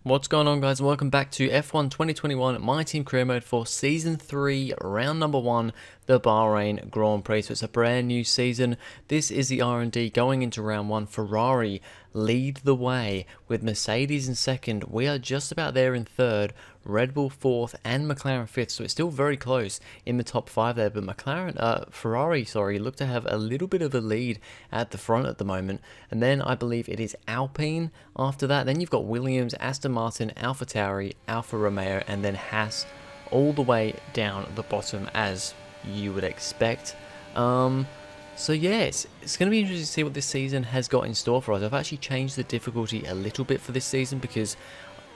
What's going on, guys? Welcome back to F1 2021 My Team Career Mode for Season 3, Round Number 1, the Bahrain Grand Prix. So it's a brand new season. This is the R&D going into Round 1. Ferrari lead the way with Mercedes in second. We are just about there in third, Red Bull fourth, and McLaren fifth. So it's still very close in the top 5 there. But Ferrari, look to have a little bit of a lead at the front at the moment. And then I believe it is Alpine after that. Then you've got Williams, Aston Martin, AlphaTauri, Alfa Romeo, and then Haas all the way down the bottom as you would expect. So yeah, it's going to be interesting to see what this season has got in store for us. I've actually changed the difficulty a little bit for this season because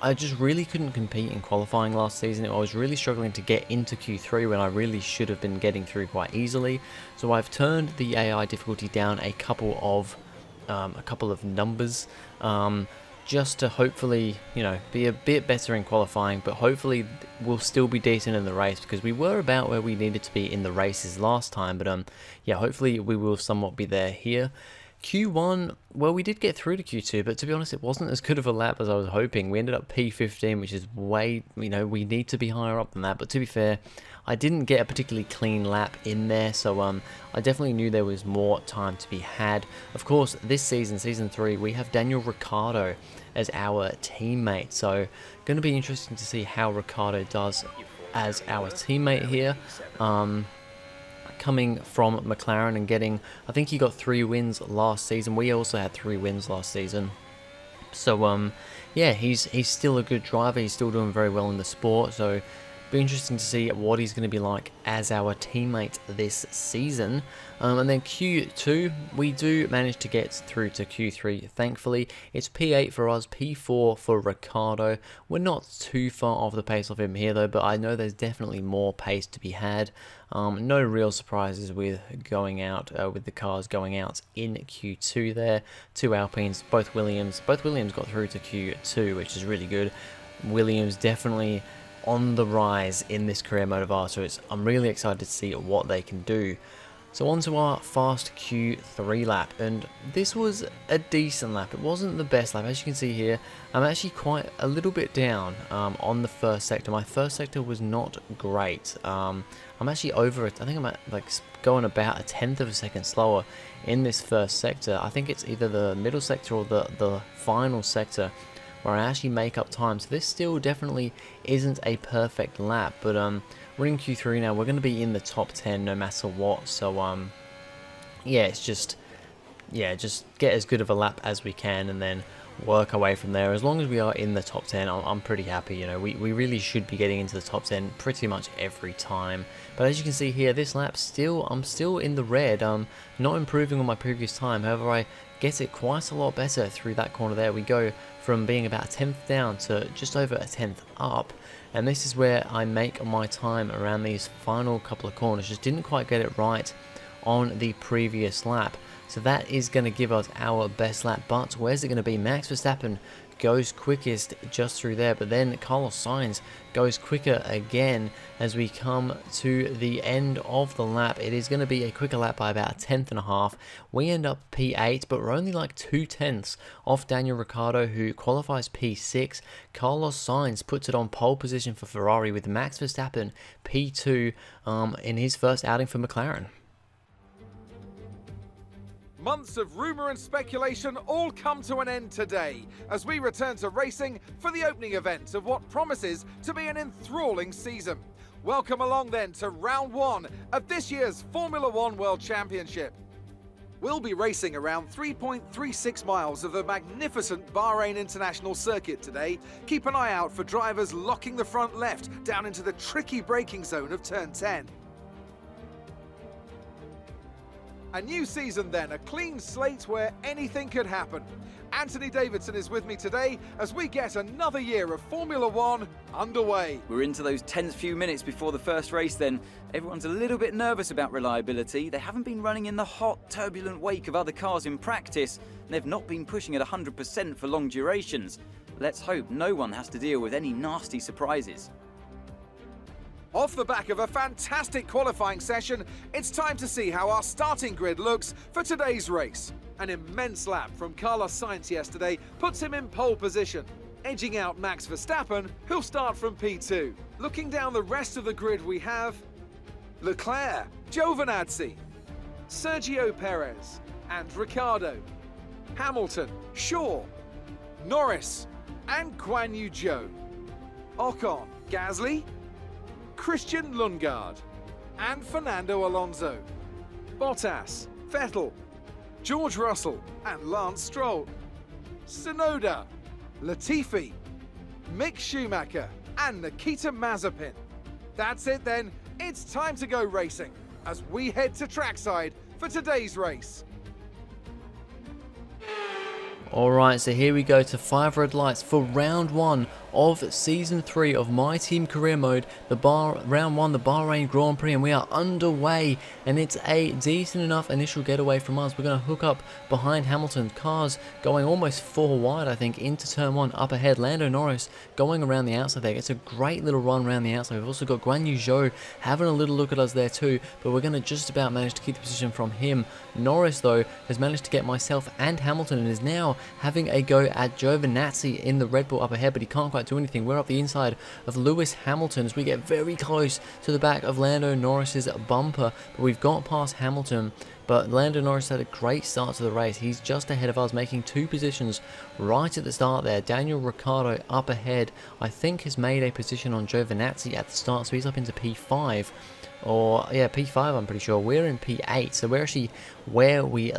I just really couldn't compete in qualifying last season. I was really struggling to get into Q3 when I really should have been getting through quite easily. So I've turned the AI difficulty down a couple of numbers, just to hopefully, be a bit better in qualifying, but hopefully we'll still be decent in the race because we were about where we needed to be in the races last time. But yeah, hopefully we will somewhat be there here. Q1, well, we did get through to Q2, but to be honest, it wasn't as good of a lap as I was hoping. We ended up P15, which is way, we need to be higher up than that. But to be fair, I didn't get a particularly clean lap in there, so I definitely knew there was more time to be had. Of course, this season, Season 3, we have Daniel Ricciardo as our teammate, so going to be interesting to see how Ricciardo does as our teammate here. Coming from McLaren and getting, I think he got 3 wins last season. We also had 3 wins last season. So yeah, he's still a good driver. He's still doing very well in the sport. So be interesting to see what he's going to be like as our teammate this season. And then Q2, we do manage to get through to Q3, thankfully. It's P8 for us, P4 for Ricciardo. We're not too far off the pace of him here though, but I know there's definitely more pace to be had. No real surprises with going out, with the cars going out in Q2 there. 2 Alpines, both Williams got through to Q2, which is really good. Williams definitely on the rise in this career mode of ours, so I'm really excited to see what they can do. So on to our fast Q3 lap, and this was a decent lap. It wasn't the best lap, as you can see here. I'm actually quite a little bit down on the first sector. My first sector was not great. I'm actually over it. I think I'm at going about a 1/10 of a second slower in this first sector. I think it's either the middle sector or the final sector where I actually make up time. So this still definitely isn't a perfect lap, but we're in Q3 now. We're going to be in the top 10 no matter what. So yeah, it's just get as good of a lap as we can and then work our way from there. As long as we are in the top 10, I'm pretty happy. We really should be getting into the top 10 pretty much every time. But as you can see here, this lap I'm still in the red. Not improving on my previous time. However, I get it quite a lot better through that corner there. We go from being about a 10th down to just over a 10th up, and this is where I make my time around these final couple of corners. Just didn't quite get it right on the previous lap, so that is going to give us our best lap. But where's it going to be? Max Verstappen goes quickest just through there, but then Carlos Sainz goes quicker again as we come to the end of the lap. It is going to be a quicker lap by about a 1/10.5. We end up P8, but we're only like 2/10 off Daniel Ricciardo, who qualifies P6. Carlos Sainz puts it on pole position for Ferrari, with Max Verstappen P2 in his first outing for McLaren. Months of rumour and speculation all come to an end today as we return to racing for the opening event of what promises to be an enthralling season. Welcome along then to round 1 of this year's Formula 1 World Championship. We'll be racing around 3.36 miles of the magnificent Bahrain International Circuit today. Keep an eye out for drivers locking the front left down into the tricky braking zone of turn 10. A new season then, a clean slate where anything could happen. Anthony Davidson is with me today as we get another year of Formula 1 underway. We're into those tense few minutes before the first race then. Everyone's a little bit nervous about reliability. They haven't been running in the hot, turbulent wake of other cars in practice, and they've not been pushing at 100% for long durations. Let's hope no one has to deal with any nasty surprises. Off the back of a fantastic qualifying session, it's time to see how our starting grid looks for today's race. An immense lap from Carlos Sainz yesterday puts him in pole position. Edging out Max Verstappen, who'll start from P2. Looking down the rest of the grid, we have Leclerc, Giovinazzi, Sergio Perez, and Ricciardo, Hamilton, Shaw, Norris, and Guan Yu Zhou, Ocon, Gasly, Christian Lundgaard, and Fernando Alonso, Bottas, Vettel, George Russell, and Lance Stroll, Tsunoda, Latifi, Mick Schumacher, and Nikita Mazepin. That's it then, it's time to go racing as we head to trackside for today's race. Alright, so here we go to 5 red lights for round 1 of Season 3 of My Team Career Mode, round 1, the Bahrain Grand Prix, and we are underway, and it's a decent enough initial getaway from us. We're going to hook up behind Hamilton, cars going almost 4 wide, I think, into turn 1 up ahead. Lando Norris going around the outside there, gets a great little run around the outside. We've also got Guan Yu Zhou having a little look at us there too, but we're going to just about manage to keep the position from him. Norris, though, has managed to get myself and Hamilton, and is now having a go at Giovinazzi in the Red Bull up ahead, but he can't quite do anything. We're up the inside of Lewis Hamilton as we get very close to the back of Lando Norris's bumper, but we've got past Hamilton. But Lando Norris had a great start to the race. He's just ahead of us, making 2 positions right at the start there. Daniel Ricciardo up ahead, I think, has made a position on Giovinazzi at the start, so he's up into P5. Or yeah, P5 I'm pretty sure. We're in P8, so we're actually where we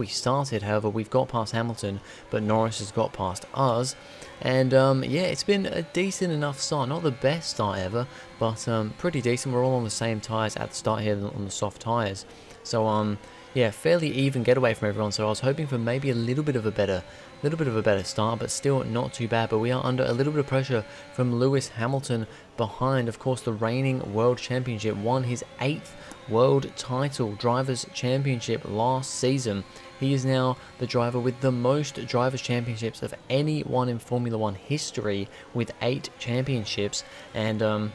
started. However, we've got past Hamilton, but Norris has got past us. And yeah, it's been a decent enough start. Not the best start ever, but pretty decent. We're all on the same tyres at the start here on the soft tyres. So yeah, fairly even getaway from everyone. So I was hoping for maybe a little bit of a better start, but still not too bad. But we are under a little bit of pressure from Lewis Hamilton behind. Of course, the reigning world championship, won his 8th world title, drivers championship last season. He is now the driver with the most drivers championships of anyone in Formula 1 history, with 8 championships. And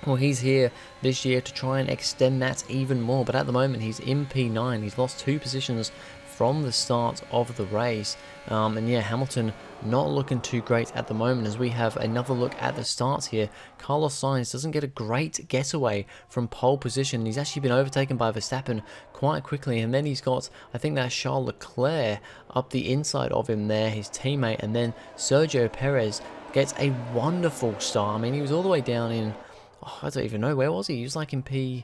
well, he's here this year to try and extend that even more, but at the moment he's in P9. He's lost 2 positions from the start of the race, and yeah, Hamilton not looking too great at the moment. As we have another look at the starts here, Carlos Sainz doesn't get a great getaway from pole position. He's actually been overtaken by Verstappen quite quickly, and then he's got, I think that's Charles Leclerc up the inside of him there, his teammate, and then Sergio Perez gets a wonderful start. I mean, he was all the way down in, I don't even know, where was he? He was like in P6,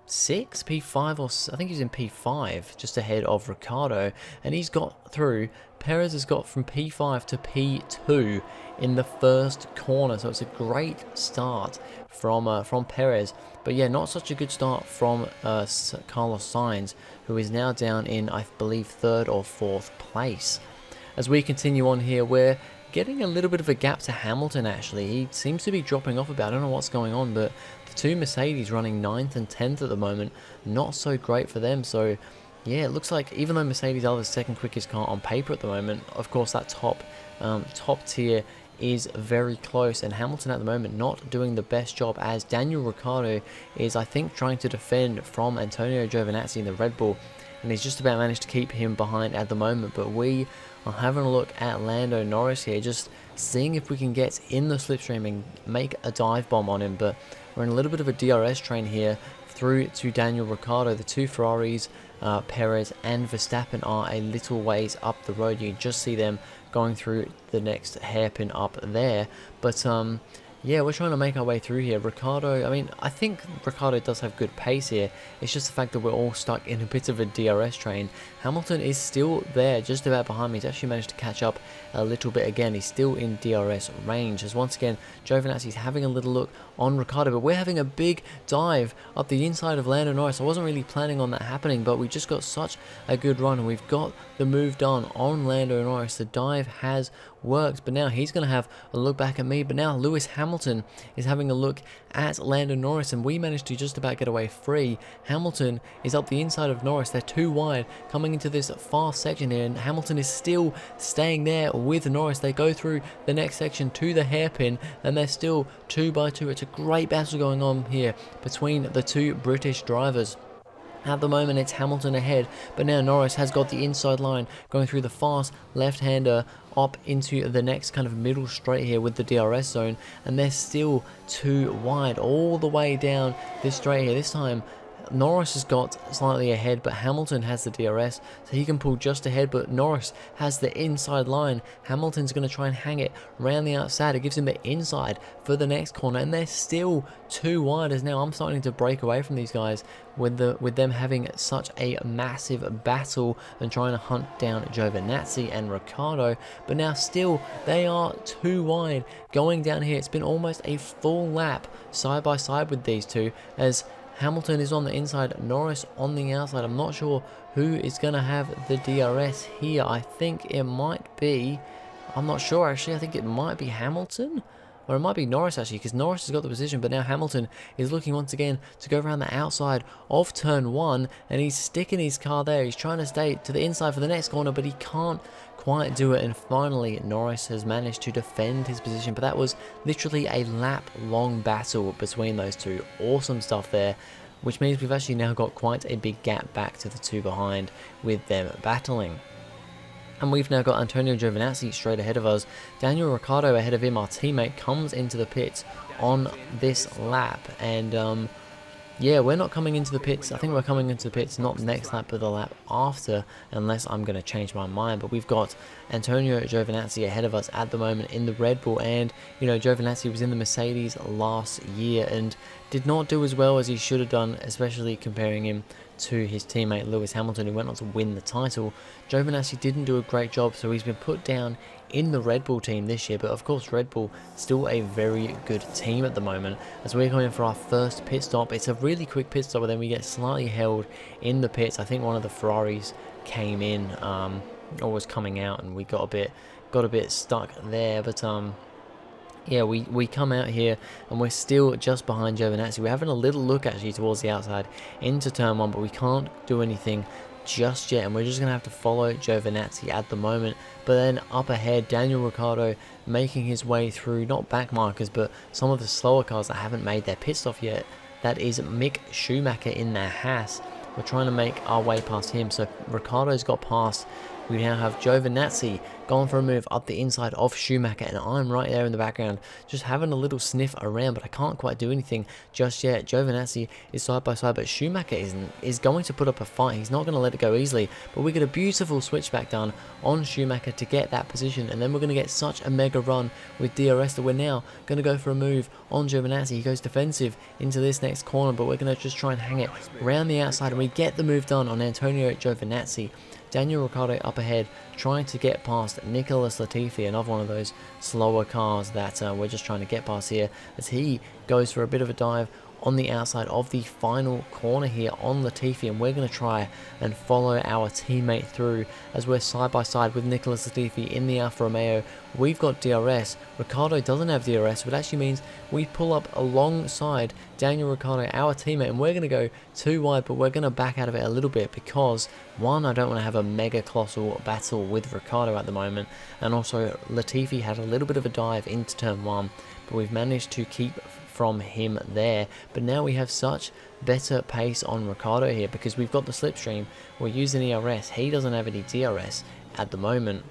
P5, or I think he was in P5, just ahead of Ricciardo, and he's got through. Perez has got from P5 to P2 in the first corner, so it's a great start from Perez. But yeah, not such a good start from Carlos Sainz, who is now down in, I believe, 3rd or 4th place. As we continue on here, we're getting a little bit of a gap to Hamilton. Actually, he seems to be dropping off a bit. I don't know what's going on, but the 2 Mercedes running 9th and 10th at the moment, not so great for them. So yeah, it looks like even though Mercedes are the 2nd quickest car on paper at the moment, of course that top tier is very close, and Hamilton at the moment not doing the best job, as Daniel Ricciardo is, I think, trying to defend from Antonio Giovinazzi in the Red Bull, and he's just about managed to keep him behind at the moment. But we are having a look at Lando Norris here, just seeing if we can get in the slipstream and make a dive bomb on him. But we're in a little bit of a DRS train here through to Daniel Ricciardo. The 2 Ferraris, Perez and Verstappen, are a little ways up the road. You can just see them going through the next hairpin up there. But yeah, we're trying to make our way through here. Ricciardo, I mean, I think Ricciardo does have good pace here. It's just the fact that we're all stuck in a bit of a DRS train. Hamilton is still there, just about behind me. He's actually managed to catch up a little bit again. He's still in DRS range, as once again, Giovinazzi's having a little look on Ricciardo, but we're having a big dive up the inside of Lando Norris. I wasn't really planning on that happening, but we just got such a good run, and we've got the move done on Lando Norris. The dive has worked, but now he's going to have a look back at me. But now Lewis Hamilton is having a look at Lando Norris, and we managed to just about get away free. Hamilton is up the inside of Norris. They're too wide coming into this fast section here, and Hamilton is still staying there with Norris. They go through the next section to the hairpin, and they're still 2 by 2. It's a great battle going on here between the 2 British drivers. At the moment it's Hamilton ahead, but now Norris has got the inside line, going through the fast left-hander up into the next kind of middle straight here with the DRS zone, and they're still too wide all the way down this straight here. This time Norris has got slightly ahead, but Hamilton has the DRS, so he can pull just ahead, but Norris has the inside line. Hamilton's going to try and hang it around the outside. It gives him the inside for the next corner, and they're still too wide, as now I'm starting to break away from these guys with them having such a massive battle and trying to hunt down Giovinazzi and Ricciardo, but now still they are too wide going down here. It's been almost a full lap side by side with these two, as Hamilton is on the inside, Norris on the outside. I'm not sure who is going to have the DRS here. I think it might be, I'm not sure actually, I think it might be Hamilton, or it might be Norris actually, because Norris has got the position, but now Hamilton is looking once again to go around the outside of turn 1, and he's sticking his car there. He's trying to stay to the inside for the next corner, but he can't quite do it, and finally Norris has managed to defend his position. But that was literally a lap long battle between those two. Awesome stuff there, which means we've actually now got quite a big gap back to the two behind with them battling. And we've now got Antonio Giovinazzi straight ahead of us. Daniel Ricciardo ahead of him, our teammate, comes into the pits on this lap, and yeah, we're not coming into the pits. I think we're coming into the pits not next lap, but the lap after, unless I'm going to change my mind. But we've got Antonio Giovinazzi ahead of us at the moment in the Red Bull. And, you know, Giovinazzi was in the Mercedes last year and did not do as well as he should have done, especially comparing him to his teammate Lewis Hamilton, who went on to win the title. Giovinazzi didn't do a great job, so he's been put down in the Red Bull team this year. But of course, Red Bull still a very good team at the moment, as we're coming for our first pit stop. It's a really quick pit stop, but then we get slightly held in the pits. I think one of the Ferraris came in or was coming out, and we got a bit stuck there. But yeah, we come out here and we're still just behind Giovinazzi. We're having a little look actually towards the outside into turn 1, but we can't do anything just yet, and we're just going to have to follow Giovinazzi at the moment. But then up ahead, Daniel Ricciardo making his way through, not back markers, but some of the slower cars that haven't made their pit stop yet. That is Mick Schumacher in their Haas. We're trying to make our way past him, so Ricciardo's got past. We now have Giovinazzi going for a move up the inside of Schumacher, and I'm right there in the background just having a little sniff around, but I can't quite do anything just yet. Giovinazzi is side by side, but Schumacher is going to put up a fight. He's not going to let it go easily, but we get a beautiful switchback done on Schumacher to get that position, and then we're going to get such a mega run with DRS that we're now going to go for a move on Giovinazzi. He goes defensive into this next corner, but we're going to just try and hang it around the outside, and we get the move done on Antonio Giovinazzi. Daniel Ricciardo up ahead, trying to get past Nicholas Latifi, another one of those slower cars that we're just trying to get past here, as he goes for a bit of a dive on the outside of the final corner here on Latifi, and we're going to try and follow our teammate through as we're side by side with Nicholas Latifi in the Alfa Romeo. We've got DRS. Ricciardo doesn't have DRS, which actually means we pull up alongside Daniel Ricciardo, our teammate, and we're going to go too wide, but we're going to back out of it a little bit because, one, I don't want to have a mega colossal battle with Ricciardo at the moment, and also Latifi had a little bit of a dive into turn 1, but we've managed to keep from him there. But now we have such better pace on Ricciardo here because we've got the slipstream, we're using ERS, he doesn't have any DRS at the moment.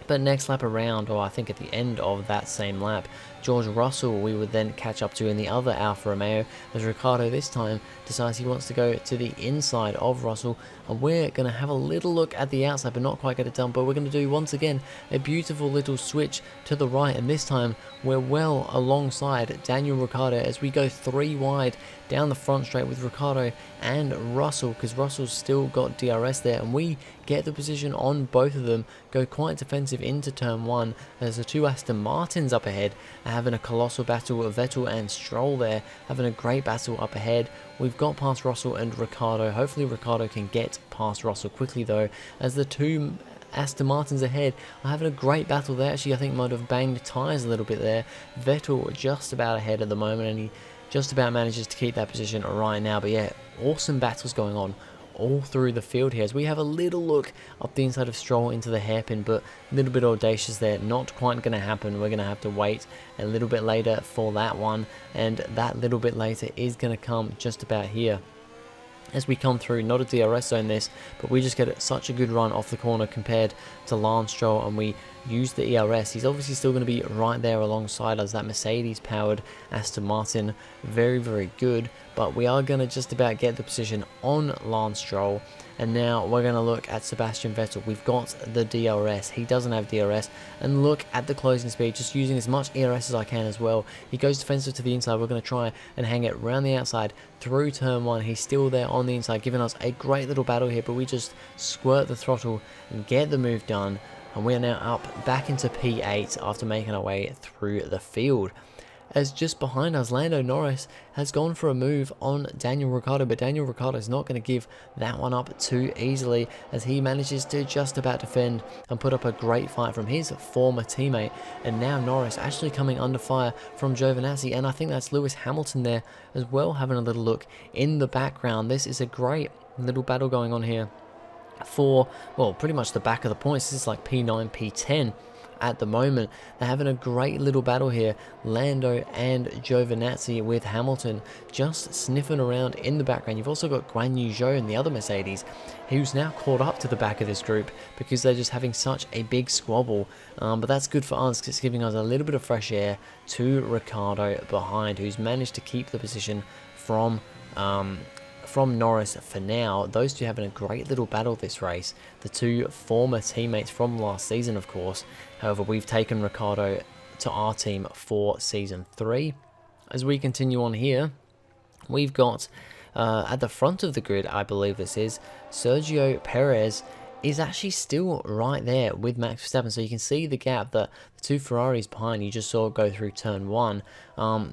But next lap around, or I think at the end of that same lap, George Russell we would then catch up to in the other Alfa Romeo, as Ricciardo this time decides he wants to go to the inside of Russell, and we're going to have a little look at the outside but not quite get it done. But we're going to do once again a beautiful little switch to the right, and this time we're well alongside Daniel Ricciardo as we go 3 wide down the front straight with Ricciardo and Russell, because Russell's still got DRS there, and we get the position on both of them, go quite defensive into turn 1 as the two Aston Martins up ahead are having a colossal battle with Vettel and Stroll there, having a great battle up ahead. We've got past Russell and Ricciardo. Hopefully Ricciardo can get past Russell quickly though, as the two Aston Martins ahead are having a great battle there. Actually, I think might have banged tyres a little bit there. Vettel just about ahead at the moment, and he just about manages to keep that position right now. But yeah, awesome battles going on all through the field here as we have a little look up the inside of Stroll into the hairpin, but a little bit audacious there, not quite going to happen. We're going to have to wait a little bit later for that one, and that little bit later is going to come just about here. as we come through. Not a DRS zone this, but we just get such a good run off the corner compared to Lance Stroll, and we use the ERS. He's obviously still going to be right there alongside us. That Mercedes powered Aston Martin, very, very good, but we are going to just about get the position on Lance Stroll. And now we're going to look at Sebastian Vettel. We've got the DRS. He doesn't have DRS. And look at the closing speed, just using as much ERS as I can as well. He goes defensive to the inside. We're going to try and hang it around the outside through turn 1. He's still there on the inside, giving us a great little battle here. But we just squirt the throttle and get the move done. And we are now up back into P8 after making our way through the field. As just behind us, Lando Norris has gone for a move on Daniel Ricciardo, but Daniel Ricciardo is not going to give that one up too easily, as he manages to just about defend and put up a great fight from his former teammate. And now Norris actually coming under fire from Giovinazzi, and I think that's Lewis Hamilton there as well, having a little look in the background. This is a great little battle going on here for, well, pretty much the back of the points. This is like P9, P10 at the moment. They're having a great little battle here, Lando and Giovinazzi, with Hamilton just sniffing around in the background. You've also got Guan Yu Zhou and the other Mercedes, who's now caught up to the back of this group because they're just having such a big squabble. But that's good for us because it's giving us a little bit of fresh air to Ricciardo behind, who's managed to keep the position from Norris for now. Those two having a great little battle this race. The two former teammates from last season, of course. However, we've taken Ricciardo to our team for Season 3. As we continue on here, we've got at the front of the grid, I believe this is, Sergio Perez is actually still right there with Max Verstappen. So you can see the gap that the two Ferraris behind you just saw go through turn 1.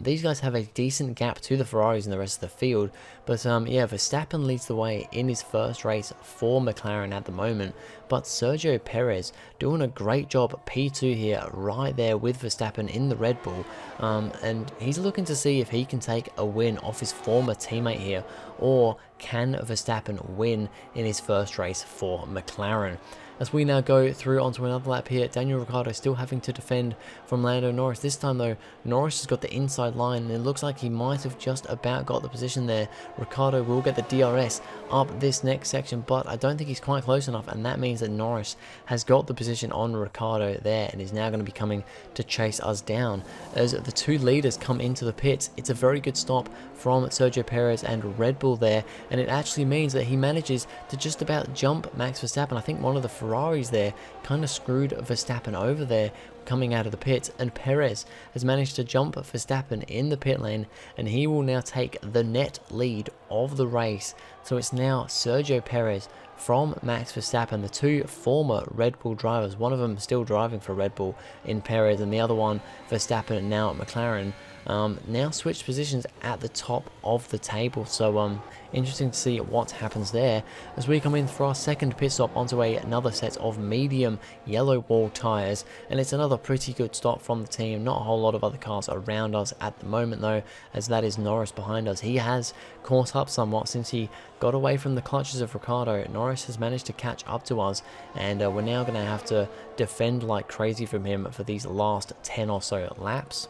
These guys have a decent gap to the Ferraris and the rest of the field. But yeah, Verstappen leads the way in his first race for McLaren at the moment. But Sergio Perez doing a great job at P2 here, right there with Verstappen in the Red Bull. And he's looking to see if he can take a win off his former teammate here, or can Verstappen win in his first race for McLaren. As we now go through onto another lap here, Daniel Ricciardo still having to defend from Lando Norris. This time though, Norris has got the inside line, and it looks like he might have just about got the position there. Ricciardo will get the DRS up this next section, but I don't think he's quite close enough, and that means that Norris has got the position on Ricciardo there and is now going to be coming to chase us down. As the two leaders come into the pits, it's a very good stop from Sergio Perez and Red Bull there, and it actually means that he manages to just about jump Max Verstappen. I think one of the Ferraris there kind of screwed Verstappen over there coming out of the pits, and Perez has managed to jump Verstappen in the pit lane, and he will now take the net lead of the race. So it's now Sergio Perez from Max Verstappen, the two former Red Bull drivers, one of them still driving for Red Bull in Perez, and the other one Verstappen now at McLaren. Now switch positions at the top of the table, so interesting to see what happens there as we come in for our second pit stop onto another set of medium yellow wall tyres, and it's another pretty good stop from the team. Not a whole lot of other cars around us at the moment though, as that is Norris behind us. He has caught up somewhat since he got away from the clutches of Ricciardo. Norris has managed to catch up to us, and we're now going to have to defend like crazy from him for these last 10 or so laps.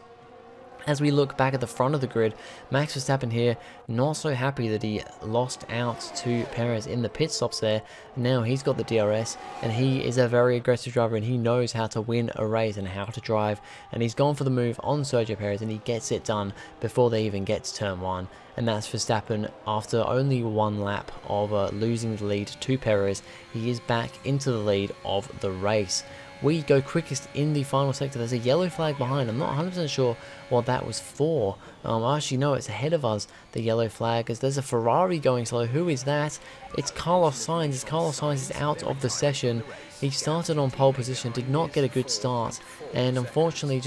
As we look back at the front of the grid, Max Verstappen here, not so happy that he lost out to Perez in the pit stops there. Now he's got the DRS, and he is a very aggressive driver, and he knows how to win a race and how to drive. And he's gone for the move on Sergio Perez, and he gets it done before they even get to turn 1. And that's Verstappen after only one lap of losing the lead to Perez. He is back into the lead of the race. We go quickest in the final sector. There's a yellow flag behind. I'm not 100% sure what that was for. I actually know it's ahead of us, the yellow flag, as there's a Ferrari going slow. Who is that? It's Carlos Sainz. Carlos Sainz is out of the session. He started on pole position, did not get a good start, and unfortunately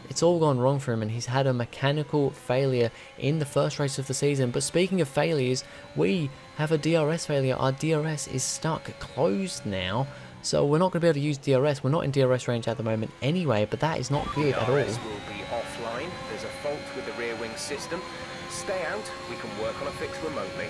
it's all gone wrong for him, and he's had a mechanical failure in the first race of the season. But speaking of failures, we have a DRS failure. Our DRS is stuck closed now. So we're not going to be able to use DRS. We're not in DRS range at the moment anyway, but that is not good at all. DRS will be offline. There's a fault with the rear wing system. Stay out. We can work on a fix remotely.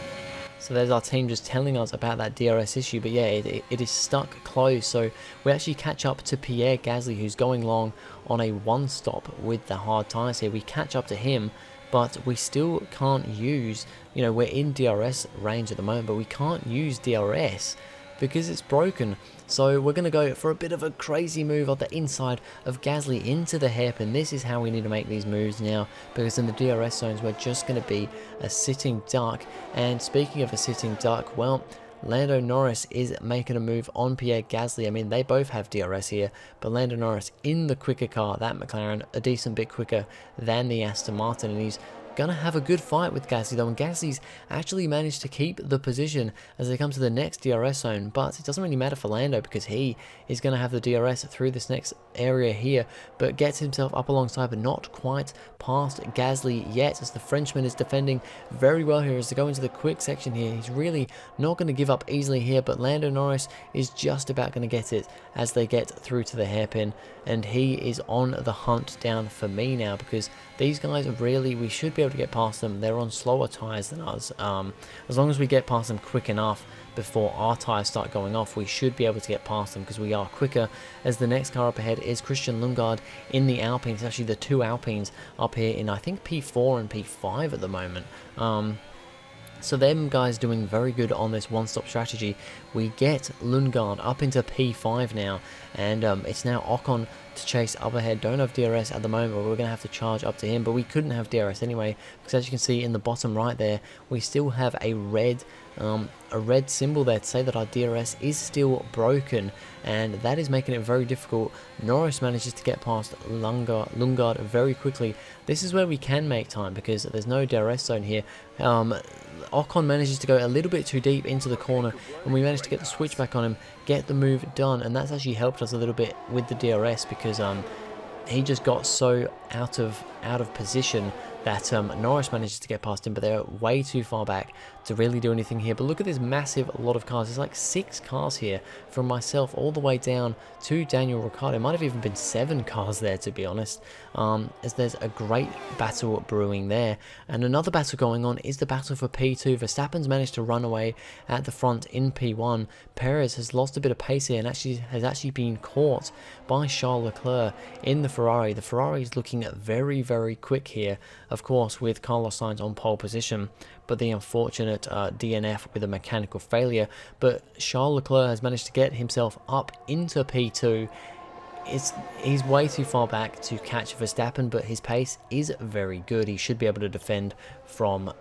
So there's our team just telling us about that DRS issue, but yeah, it is stuck closed. So we actually catch up to Pierre Gasly, who's going long on a one stop with the hard tyres here. We catch up to him, but we still can't use, you know, we're in DRS range at the moment, but we can't use DRS because it's broken. So we're going to go for a bit of a crazy move on the inside of Gasly into the hairpin. This is how we need to make these moves now, because in the DRS zones we're just going to be a sitting duck. And speaking of a sitting duck, well, Lando Norris is making a move on Pierre Gasly. I mean, they both have DRS here, but Lando Norris in the quicker car, that McLaren, a decent bit quicker than the Aston Martin, and he's gonna have a good fight with Gasly though, and Gasly's actually managed to keep the position as they come to the next DRS zone. But it doesn't really matter for Lando because he is gonna have the DRS through this next area here, but gets himself up alongside, but not quite past Gasly yet, as the Frenchman is defending very well here as they go into the quick section here. He's really not going to give up easily here, but Lando Norris is just about going to get it as they get through to the hairpin, and he is on the hunt down for me now, because these guys really, we should be able to get past them. They're on slower tyres than us. As long as we get past them quick enough before our tyres start going off, we should be able to get past them because we are quicker. As the next car up ahead is Christian Lundgaard in the Alpines. Actually, the two Alpines up here in, I think, P4 and P5 at the moment. So them guys doing very good on this one-stop strategy. We get Lundgaard up into P5 now, and it's now Ocon to chase up ahead. Don't have DRS at the moment, but we're going to have to charge up to him, but we couldn't have DRS anyway, because as you can see in the bottom right there, we still have a red symbol there to say that our DRS is still broken, and that is making it very difficult. Norris manages to get past Lundgaard very quickly. This is where we can make time because there's no DRS zone here. Ocon manages to go a little bit too deep into the corner, and we managed to get the switchback on him, get the move done, and that's actually helped us a little bit with the DRS because he just got so out of position that Norris manages to get past him, but they're way too far back to really do anything here. But look at this massive lot of cars. There's like 6 cars here from myself all the way down to Daniel Ricciardo. It might have even been 7 cars there, to be honest, as there's a great battle brewing there. And another battle going on is the battle for P2. Verstappen's managed to run away at the front in P1. Perez has lost a bit of pace here and has actually been caught by Charles Leclerc in the Ferrari. The Ferrari is looking very, very quick here, of course, with Carlos Sainz on pole position, but the unfortunate DNF with a mechanical failure. But Charles Leclerc has managed to get himself up into P2. He's way too far back to catch Verstappen, but his pace is very good. He should be able to defend from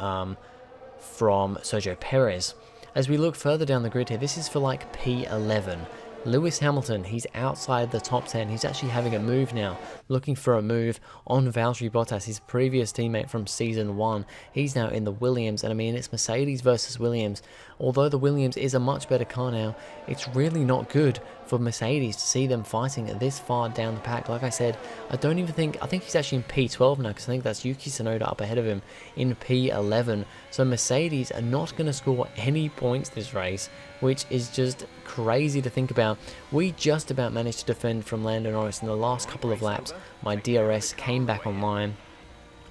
Sergio Perez. As we look further down the grid here, this is for like P11. Lewis Hamilton, he's outside the top 10. He's actually having a move now, looking for a move on Valtteri Bottas, his previous teammate from season 1. He's now in the Williams, and I mean, it's Mercedes versus Williams. Although the Williams is a much better car now, it's really not good for Mercedes to see them fighting this far down the pack. Like I said, I think he's actually in P12 now, because I think that's Yuki Tsunoda up ahead of him in P11. So Mercedes are not going to score any points this race, which is just crazy to think about. We just about managed to defend from Lando Norris in the last couple of laps. My DRS came back online,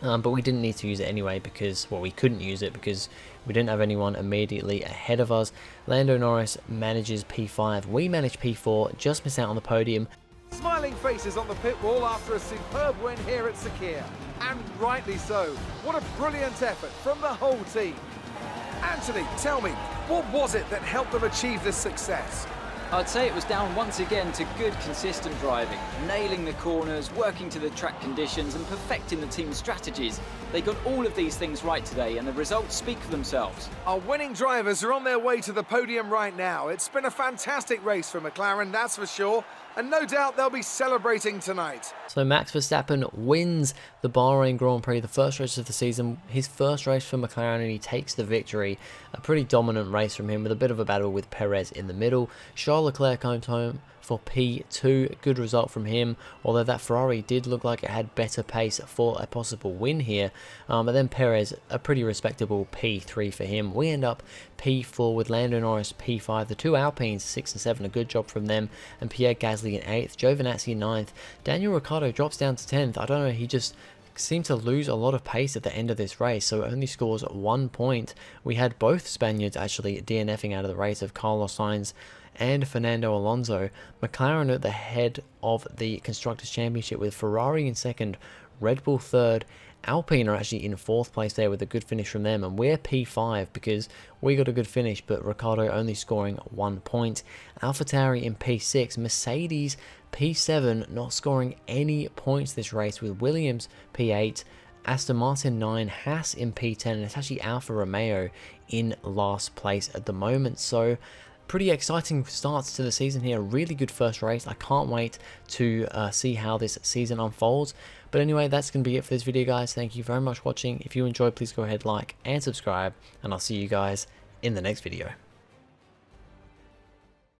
but we didn't need to use it anyway because, well, we couldn't use it because we didn't have anyone immediately ahead of us. Lando Norris manages P5. We manage P4, just miss out on the podium. Smiling faces on the pit wall after a superb win here at Sakir. And rightly so. What a brilliant effort from the whole team. Anthony, tell me, what was it that helped them achieve this success? I'd say it was down once again to good, consistent driving, nailing the corners, working to the track conditions and perfecting the team's strategies. They got all of these things right today, and the results speak for themselves. Our winning drivers are on their way to the podium right now. It's been a fantastic race for McLaren, that's for sure, and no doubt they'll be celebrating tonight. So Max Verstappen wins the Bahrain Grand Prix, the first race of the season, his first race for McLaren, and he takes the victory. A pretty dominant race from him with a bit of a battle with Perez in the middle. Charles Leclerc comes home for P2, good result from him, although that Ferrari did look like it had better pace for a possible win here. But then Perez, a pretty respectable P3 for him. We end up P4 with Lando Norris P5, the two Alpines 6 and 7, a good job from them, and Pierre Gasly in 8th, Giovinazzi in 9th. Daniel Ricciardo drops down to 10th. I don't know, he just seemed to lose a lot of pace at the end of this race, so it only scores 1 point. We had both Spaniards actually DNFing out of the race, of Carlos Sainz and Fernando Alonso. McLaren at the head of the Constructors' Championship with Ferrari in second, Red Bull third. Alpine are actually in fourth place there with a good finish from them, and we're P5 because we got a good finish, but Ricciardo only scoring 1 point. AlphaTauri in P6, Mercedes P7, not scoring any points this race, with Williams P8, Aston Martin 9, Haas in P10, and it's actually Alfa Romeo in last place at the moment. So pretty exciting starts to the season here. Really good first race. I can't wait to see how this season unfolds. But anyway, that's going to be it for this video, guys. Thank you very much for watching. If you enjoyed, please go ahead, like and subscribe, and I'll see you guys in the next video.